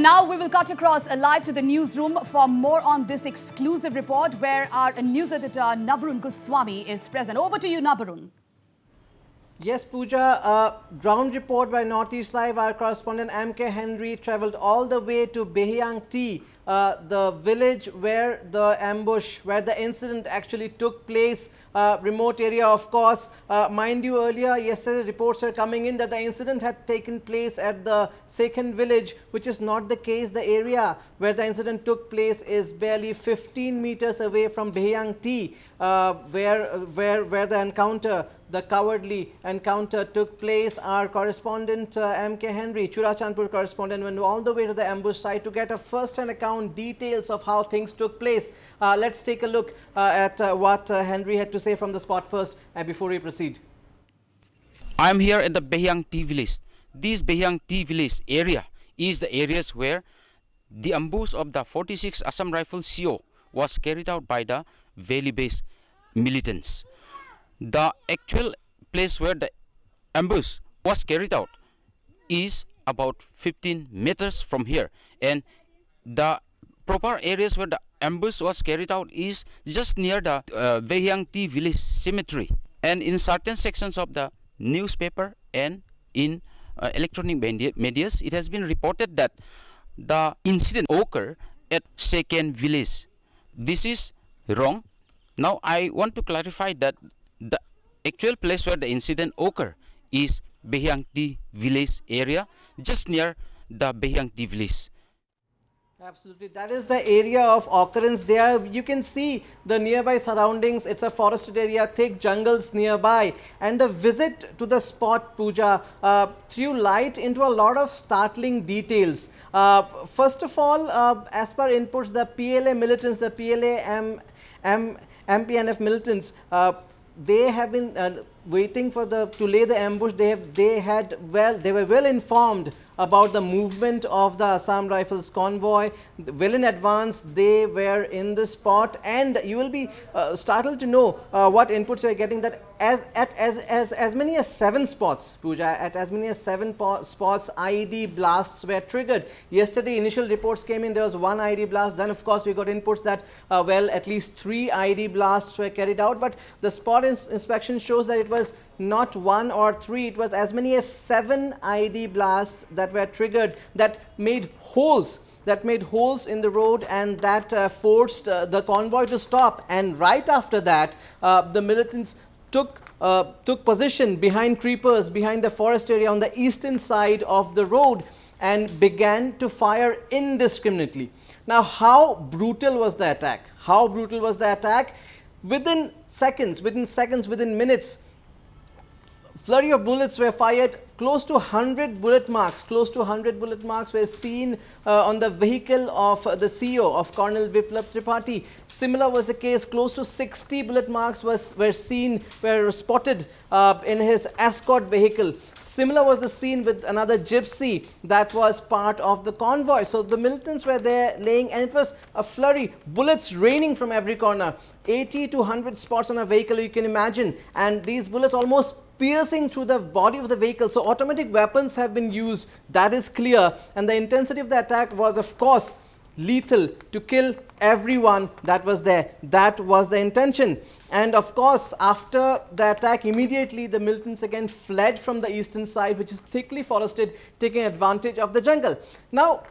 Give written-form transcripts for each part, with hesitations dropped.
now we will cut across live to the newsroom for more on this exclusive report where our news editor Nabarun Goswami is present. Over to you, Nabarun. Yes, Pooja, ground report by Northeast Live. Our correspondent MK Henry travelled all the way to Behyang T, the village where the ambush, where the incident actually took place, remote area of course. Mind you, earlier yesterday reports are coming in that the incident had taken place at the second village, which is not the case. The area where the incident took place is barely 15 meters away from Behyang T, where the encounter, the cowardly encounter took place. Our correspondent MK Henry, Churachandpur Correspondent, went all the way to the ambush site to get a first-hand account, details of how things took place. Let's take a look at what Henry had to say from the spot first before we proceed. I am here at the Behyang T village. This Behyang T village area is the areas where the ambush of the 46 Assam Rifles CO was carried out by the valley-based militants. The actual place where the ambush was carried out is about 15 meters from here, and the proper areas where the ambush was carried out is just near the Behyang T village cemetery. And in certain sections of the newspaper and in electronic medias, it has been reported that the incident occurred at second village. This is wrong. Now I want to clarify that the actual place where the incident occurred is Behyang T village area, just near the Behyang T village. Absolutely, that is the area of occurrence. There you can see the nearby surroundings. It's a forested area, thick jungles nearby, and the visit to the spot, Pooja, threw light into a lot of startling details. First of all, as per inputs, the PLA militants, the PLA MPNF militants, they have been waiting for to lay the ambush. They were well informed about the movement of the Assam Rifles convoy. Well in advance, they were in the spot, and you will be startled to know what inputs you are getting, that as many as 7 spots, Pooja, at as many as 7 spots, IED blasts were triggered. Yesterday, initial reports came in, there was 1 IED blast. Then, of course, we got inputs that, well, at least 3 IED blasts were carried out. But the spot inspection shows that it was not 1 or 3, it was as many as 7 IED blasts that were triggered, that made holes in the road, and that forced the convoy to stop. And right after that, the militants took position behind creepers, behind the forest area on the eastern side of the road, and began to fire indiscriminately. Now, how brutal was the attack? How brutal was the attack? Within seconds, within minutes, flurry of bullets were fired. Close to 100 bullet marks were seen on the vehicle of the CO, of Colonel Biplab Tripathi. Similar was the case. Close to 60 bullet marks were spotted in his escort vehicle. Similar was the scene with another gypsy that was part of the convoy. So the militants were there laying, and it was a flurry, bullets raining from every corner. 80 to 100 spots on a vehicle, you can imagine, and these bullets almost piercing through the body of the vehicle. So automatic weapons have been used, that is clear, and the intensity of the attack was, of course, lethal, to kill everyone that was there. That was the intention. And of course, after the attack, immediately the militants again fled from the eastern side, which is thickly forested, taking advantage of the jungle. Now,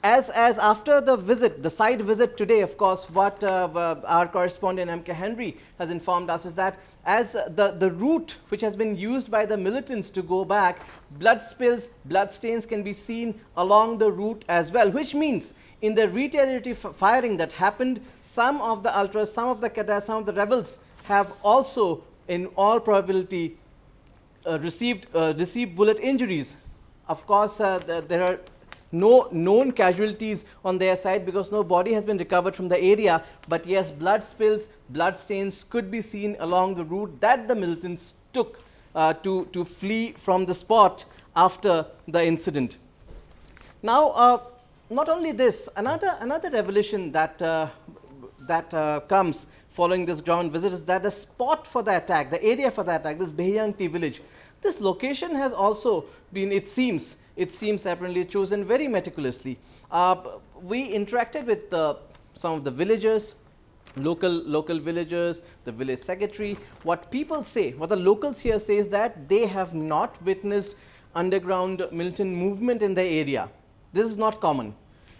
as after the visit, the site visit today, of course, what our correspondent MK Henry has informed us is that as the route which has been used by the militants to go back, blood spills, blood stains can be seen along the route as well, which means in the retaliatory firing that happened, some of the ultras, some of the cadets, some of the rebels have also, in all probability, received bullet injuries. Of course, there are no known casualties on their side because no body has been recovered from the area, but yes, blood spills, blood stains could be seen along the route that the militants took to flee from the spot after the incident. Now, not only this, another revelation that comes following this ground visit is that the spot for the attack, the area for the attack, this Behyang T village, this location has also been, it seems, it seems apparently chosen very meticulously. We interacted with some of the villagers, local villagers, the village secretary. What people say, what the locals here say is that they have not witnessed underground militant movement in the area. This is not common.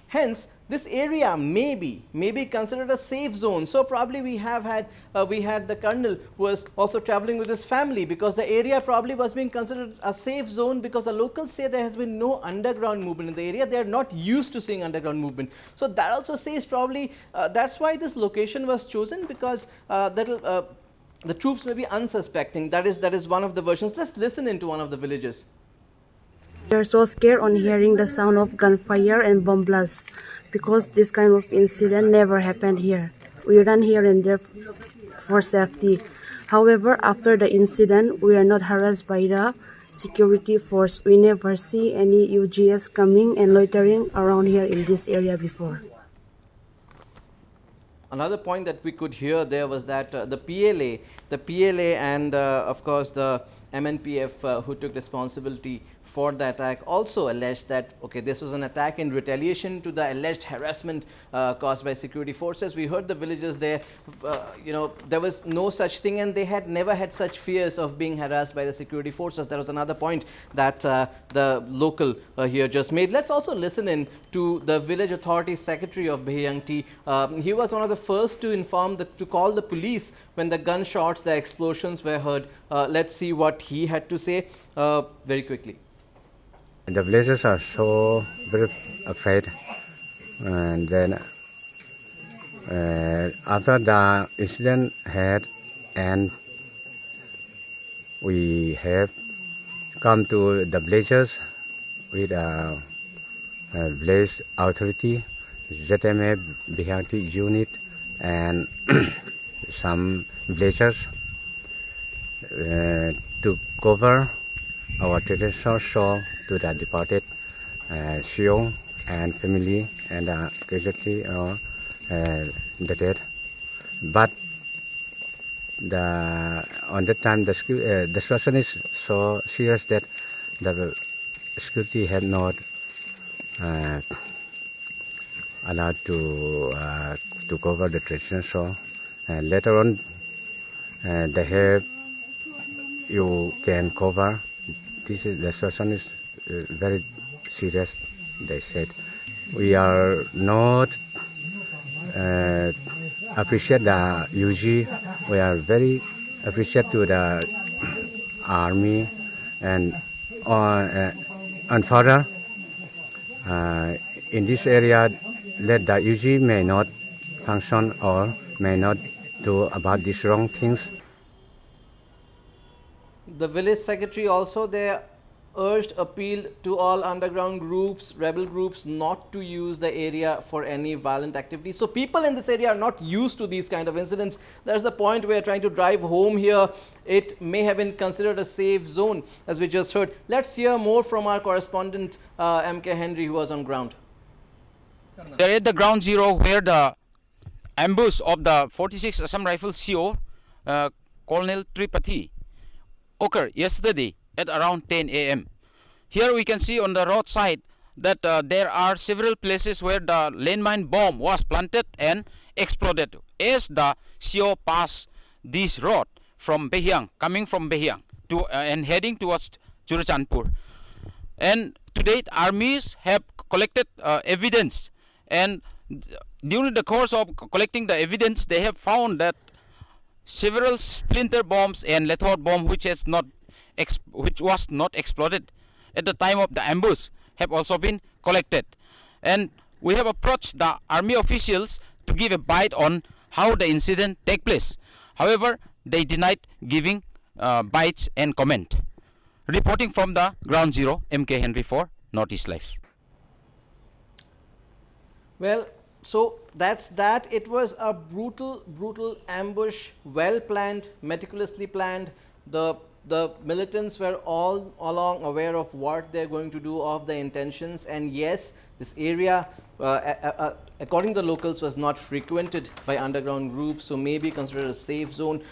Hence, this area may be considered a safe zone. So probably we had the colonel who was also traveling with his family, because the area probably was being considered a safe zone, because the locals say there has been no underground movement in the area. They are not used to seeing underground movement. So that also says probably that's why this location was chosen, because the troops may be unsuspecting. That is one of the versions. Let's listen into one of the villages. We are so scared on hearing the sound of gunfire and bomb blasts, because this kind of incident never happened here. We run here and there for safety. However, after the incident, we are not harassed by the security force. We never see any UGS coming and loitering around here in this area before. Another point that we could hear there was that the PLA and of course the MNPF who took responsibility for the attack also alleged that, okay, this was an attack in retaliation to the alleged harassment caused by security forces. We heard the villagers there, there was no such thing, and they had never had such fears of being harassed by the security forces. That was another point that the local here just made. Let's also listen in to the village authority secretary of Behyang T. He was one of the first to inform to call the police when the gunshots, the explosions were heard. Let's see what he had to say very quickly. The villagers are so very afraid, and then after the incident had and we have come to the villagers with a village authority, ZMA, Behyang unit, and some villagers to cover our traditional show to the departed CEO and family and casualty or the dead. But on that time the situation is so serious that the security had not allowed to cover the traditional show. And later on, they have you can cover. This is the situation is very serious. They said we are not appreciate the UG. We are very appreciate to the army and further in this area that the UG may not function or may not do about these wrong things. The village secretary also there appealed to all underground groups, rebel groups, not to use the area for any violent activity. So people in this area are not used to these kind of incidents. That's the point we are trying to drive home here. It may have been considered a safe zone, as we just heard. Let's hear more from our correspondent MK Henry, who was on ground. They're at the ground zero where the ambush of the 46 Assam Rifle CO, Colonel Tripathi, occurred yesterday at around 10 a.m. Here we can see on the roadside that there are several places where the landmine bomb was planted and exploded as the CO passed this road from Behyang, coming from Behyang to and heading towards Churachandpur. And to date, armies have collected evidence, and during the course of collecting the evidence, they have found that several splinter bombs and lethal bomb which was not exploded at the time of the ambush have also been collected. And we have approached the army officials to give a bite on how the incident take place. However, they denied giving bites and comment. Reporting from the ground zero, MK Henry for Northeast Life. Well, so that's that. It was a brutal ambush, well planned, meticulously planned. The the militants were all along aware of what they're going to do, of the intentions, and yes, this area, according to the locals, was not frequented by underground groups, so maybe considered a safe zone.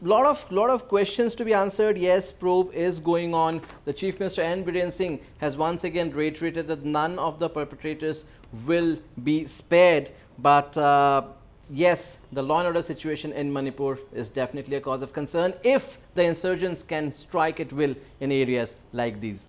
Lot of questions to be answered. Yes, probe is going on. The Chief Minister N. Biren Singh has once again reiterated that none of the perpetrators will be spared, but yes, the law and order situation in Manipur is definitely a cause of concern if the insurgents can strike at will in areas like these.